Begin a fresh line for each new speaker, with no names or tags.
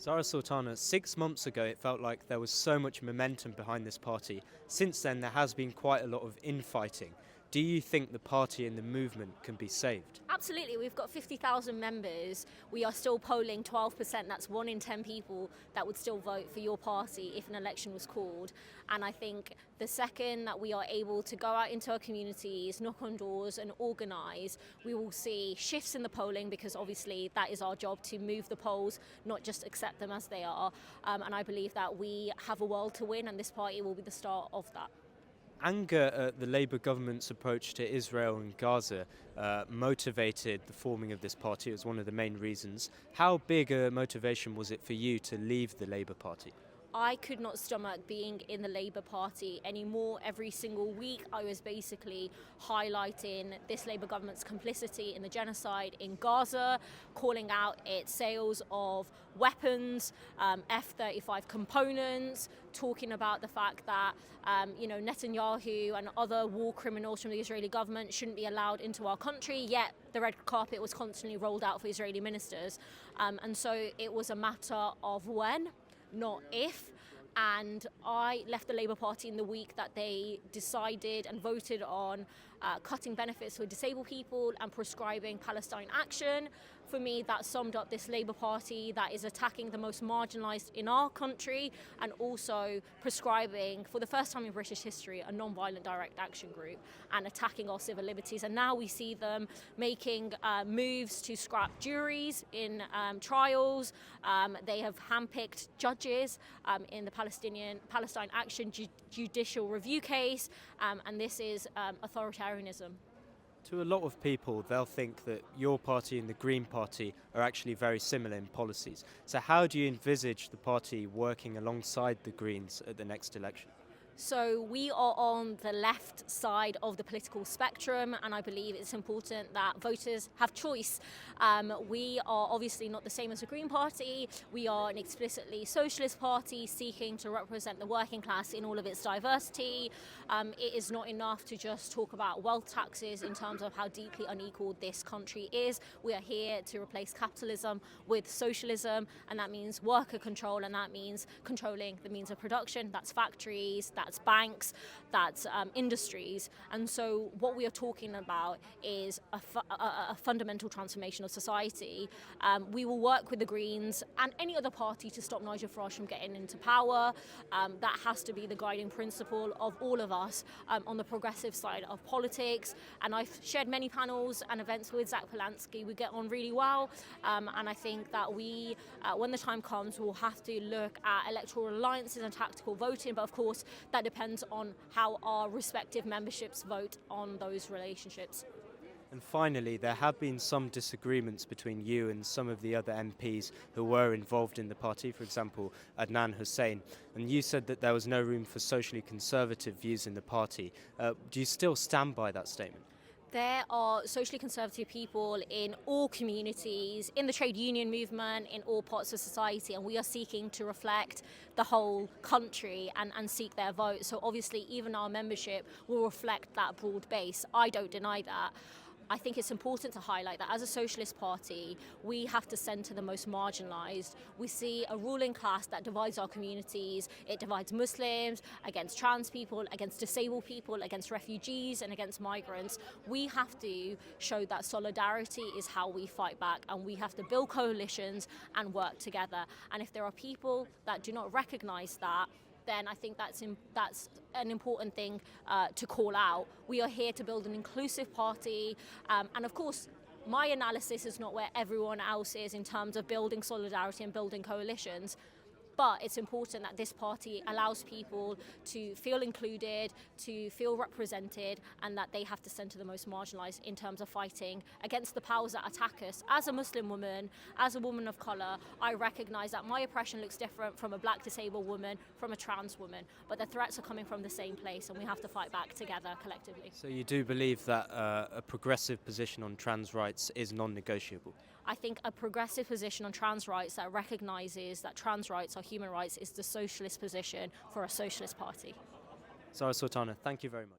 Zarah Sultana, 6 months ago it felt like there was so much momentum behind this party. Since then there has been quite a lot of infighting. Do you think the party and the movement can be saved?
Absolutely, we've got 50,000 members. We are still polling 12%. That's 1 in 10 people that would still vote for your party if an election was called. And I think the second that we are able to go out into our communities, knock on doors and organise, we will see shifts in the polling, because obviously that is our job, to move the polls, not just accept them as they are. And I believe that we have a world to win, and this party will be the start of that.
Anger at the Labour government's approach to Israel and Gaza motivated the forming of this party. It was one of the main reasons. How big a motivation was it for you to leave the Labour Party?
I could not stomach being in the Labour Party anymore. Every single week I was basically highlighting this Labour government's complicity in the genocide in Gaza, calling out its sales of weapons, F-35 components, talking about the fact that Netanyahu and other war criminals from the Israeli government shouldn't be allowed into our country, yet the red carpet was constantly rolled out for Israeli ministers. And so it was a matter of when, not if. And I left the Labour Party in the week that they decided and voted on cutting benefits for disabled people and prescribing Palestine action. For me, that summed up this Labour Party that is attacking the most marginalised in our country, and also prescribing, for the first time in British history, a non-violent direct action group, and attacking our civil liberties. And now we see them making moves to scrap juries in trials. They have handpicked judges in the Palestine Action judicial review case, and this is authoritarianism.
To a lot of people, they'll think that your party and the Green Party are actually very similar in policies. So how do you envisage the party working alongside the Greens at the next election?
So we are on the left side of the political spectrum, and I believe it's important that voters have choice. We are obviously not the same as the Green Party. We are an explicitly socialist party seeking to represent the working class in all of its diversity. It is not enough to just talk about wealth taxes in terms of how deeply unequal this country is. We are here to replace capitalism with socialism, and that means worker control, and that means controlling the means of production. That's factories, that's banks, that's industries. And so what we are talking about is a fundamental transformation of society. We will work with the Greens and any other party to stop Nigel Farage from getting into power. That has to be the guiding principle of all of us on the progressive side of politics. And I've shared many panels and events with Zach Polanski. We get on really well. And I think that we, when the time comes, we'll have to look at electoral alliances and tactical voting. But of course, that depends on how our respective memberships vote on those relationships.
And finally, there have been some disagreements between you and some of the other MPs who were involved in the party, for example, Adnan Hussein. And you said that there was no room for socially conservative views in the party. Do you still stand by that statement?
There are socially conservative people in all communities, in the trade union movement, in all parts of society, and we are seeking to reflect the whole country and seek their vote. So obviously even our membership will reflect that broad base. I don't deny that. I think it's important to highlight that as a socialist party, we have to centre the most marginalised. We see a ruling class that divides our communities. It divides Muslims against trans people, against disabled people, against refugees and against migrants. We have to show that solidarity is how we fight back, and we have to build coalitions and work together. And if there are people that do not recognise that, then I think that's an important thing to call out. We are here to build an inclusive party, and of course, my analysis is not where everyone else is in terms of building solidarity and building coalitions. But it's important that this party allows people to feel included, to feel represented, and that they have to centre the most marginalised in terms of fighting against the powers that attack us. As a Muslim woman, as a woman of colour, I recognise that my oppression looks different from a black disabled woman, from a trans woman, but the threats are coming from the same place, and we have to fight back together collectively.
So you do believe that a progressive position on trans rights is non-negotiable?
I think a progressive position on trans rights that recognises that trans rights are human rights is the socialist position for a socialist party.
Zarah Sultana, thank you very much.